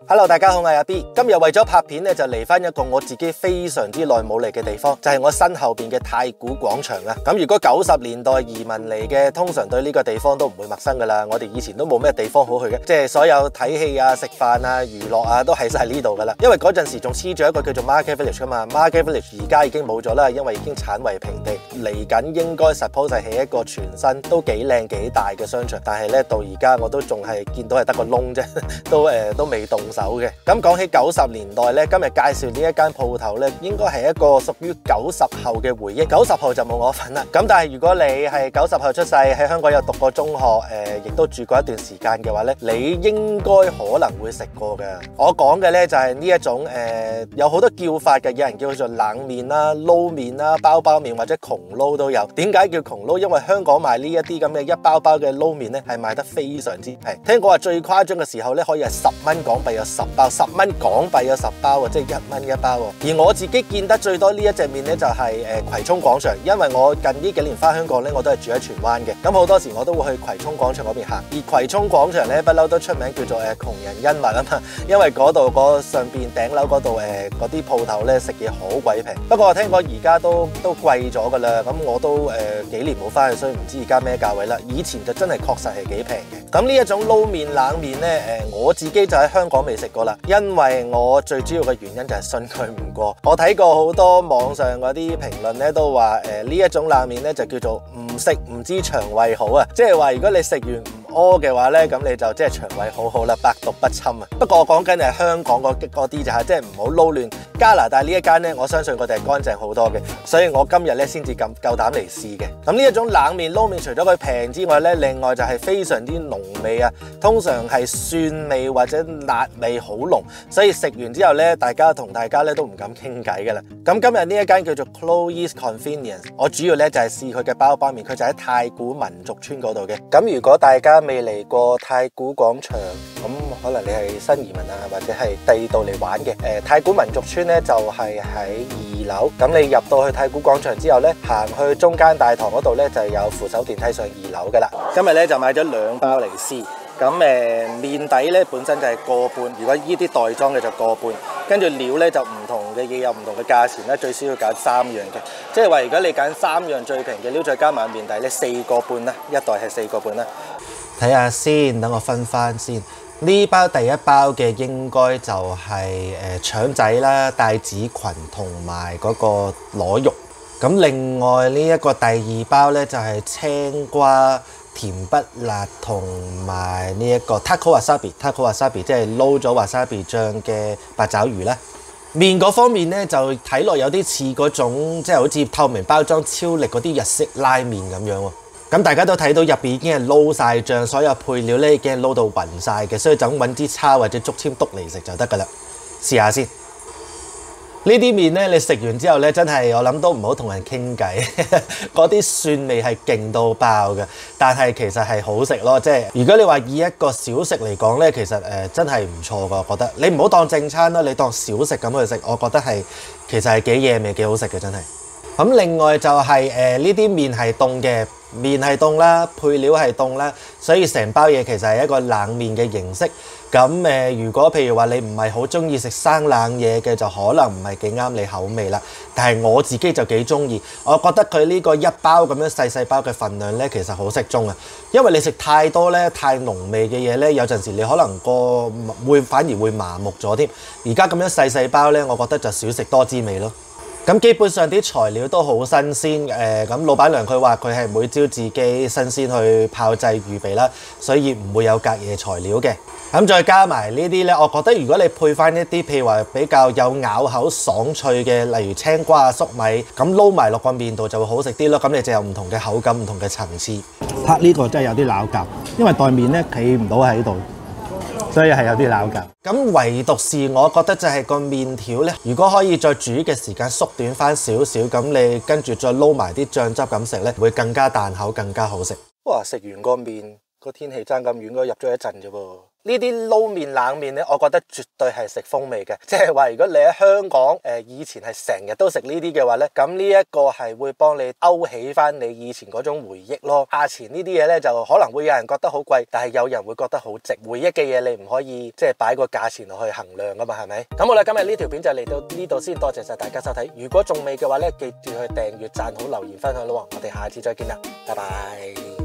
Hello， 大家好，我係阿 B。今日為咗拍片咧，就嚟翻一個我自己非常之耐冇嚟嘅地方，就係我身後邊嘅太古廣場啊。咁如果90年代移民嚟嘅，通常對呢個地方都唔會陌生噶啦。我哋以前都冇咩地方好去嘅，即係所有睇戲啊、食飯啊、娛樂啊，都喺晒呢度噶啦。因為嗰陣時仲黐住一個叫做 Market Village 噶嘛 ，Market Village 而家已經冇咗啦，因為已經剷為平地。嚟緊應該 suppose 係起一個全新都幾靚幾大嘅商場，但係咧到而家我都仲係見到係得個窿啫，都未動手嘅。咁講起90年代咧，今日介紹呢一間鋪頭咧，應該係一個屬於90後嘅回憶。90後就冇我份啦。咁但係如果你係90後出世，喺香港有讀過中學，亦都住過一段時間嘅話咧，你應該可能會食過嘅。我講嘅咧就係呢一種有好多叫法嘅，有人叫佢做冷麵啦、撈麵啦、包包麵或者窮撈都有。點解叫窮撈？因為香港賣呢一啲咁嘅一包包嘅撈麵咧，係賣得非常之平。聽講話最誇張嘅時候咧，可以係10蚊港幣有10包。10蚊港幣有10包啊，即係1蚊一包啊。而我自己見得最多呢一隻麵咧，就係葵涌廣場，因為我近呢幾年翻香港咧，我都係住喺荃灣嘅。咁好多時我都會去葵涌廣場嗰邊行。而葵涌廣場咧，不嬲都出名叫做窮人恩物啊嘛，因為嗰度上邊頂樓嗰度嗰啲鋪頭咧食嘢好鬼平。不過我聽講而家都貴咗噶啦，咁我都幾年冇翻去，所以唔知而家咩價位啦。以前就真係確實係幾平嘅。咁呢一種撈麵冷麵咧，我自己就喺香港未食過啦。因為我最主要嘅原因就係信佢唔過，我睇過好多網上嗰啲評論咧，都話呢一種冷麵咧就叫做唔食唔知腸胃好啊，即係話如果你食完唔屙嘅話咧，咁你就即係腸胃好好啦，百毒不侵啊。不過我講緊係香港嗰啲就係即係唔好撈亂。加拿大呢一間咧，我相信佢哋係乾淨好多嘅，所以我今日咧先至夠膽嚟試嘅。咁呢一種冷麵撈麵，除咗佢平之外咧，另外就係非常之濃味啊，通常係蒜味或者辣味好濃，所以食完之後咧，大家咧都唔敢傾偈噶啦。咁今日呢一間叫做 Chloe's Convenience， 我主要咧就係試佢嘅包包麵，佢就喺太古民族村嗰度嘅。咁如果大家未嚟過太古廣場，咁可能你係新移民啊，或者係第二度嚟玩嘅。太古民族村咧就係喺2樓，咁你入到去太古廣場之後咧，行去中間大堂嗰度咧就有扶手電梯上2樓噶啦。今日咧就買咗2包嚟試。咁麵底咧本身就係個半，如果呢啲袋裝嘅就個半，跟住料咧就唔同嘅嘢有唔同嘅價錢咧，最少要揀3樣嘅，即係話如果你揀3樣最平嘅料再加埋麵底咧，4個半啦，一袋係4個半啦。睇下先，等我分翻先。呢包第一包嘅應該就係腸仔啦、帶子裙同埋嗰個螺肉。咁另外呢一個第2包咧就係青瓜、甜不辣同埋呢一個 taco wasabi， 即係撈咗 wasabi 醬嘅八爪魚啦。麵嗰方面咧就睇落有啲似嗰種即係好似透明包裝超力嗰啲日式拉麵咁樣喎。咁大家都睇到入邊已經係撈晒醬，所有配料咧已經係撈到勻晒嘅，所以就咁揾支叉或者竹籤篤嚟食就得噶啦。試下先。呢啲麵咧，你食完之後咧，真係我諗都唔好同人傾偈，嗰啲蒜味係勁到爆嘅，但係其實係好食咯。即係如果你話以一個小食嚟講咧，其實真係唔錯噶，我覺得。你唔好當正餐啦，你當小食咁去食，我覺得係其實係幾惹味幾好食嘅，真係。咁另外就係呢啲麵係凍嘅，麵係凍啦，配料係凍啦，所以成包嘢其實係一個冷麵嘅形式。咁如果譬如話你唔係好中意食生冷嘢嘅，就可能唔係幾啱你口味啦。但係我自己就幾中意，我覺得佢呢個一包咁樣細包嘅份量咧，其實好適中啊。因為你食太多咧，太濃味嘅嘢咧，有陣時你可能反而會麻木咗添。而家咁樣細包咧，我覺得就少食多滋味咯。咁基本上啲材料都好新鮮，咁老闆娘佢話佢係每朝自己新鮮去炮製預備啦，所以唔會有隔夜材料嘅。咁再加埋呢啲咧，我覺得如果你配翻一啲譬如話比較有咬口爽脆嘅，例如青瓜啊、粟米，咁撈埋落個麵度就會好食啲咯。咁你就有唔同嘅口感、唔同嘅層次。拍呢個真係有啲拗撬，因為袋麵咧企唔到喺度。所以係有啲拗㗎。咁唯獨是我覺得就係個麵條咧，如果可以再煮嘅時間縮短翻少少，咁你跟住再撈埋啲醬汁咁食咧，會更加彈口，更加好食。哇！食完個麵，個天氣爭咁遠，應該入咗一陣啫噃。呢啲撈麵冷麵咧，我覺得絕對係食風味嘅。即係話如果你喺香港以前係成日都食呢啲嘅話咧，咁呢一個係會幫你勾起翻你以前嗰種回憶咯。價錢呢啲嘢咧就可能會有人覺得好貴，但係有人會覺得好值。回憶嘅嘢你唔可以即係擺個價錢落去衡量噶嘛，係咪？咁好啦，今日呢條片就嚟到呢度先，多謝晒大家收睇。如果仲未嘅話咧，記住去訂閱、讚好、留言、分享咯。我哋下次再見啦，拜拜。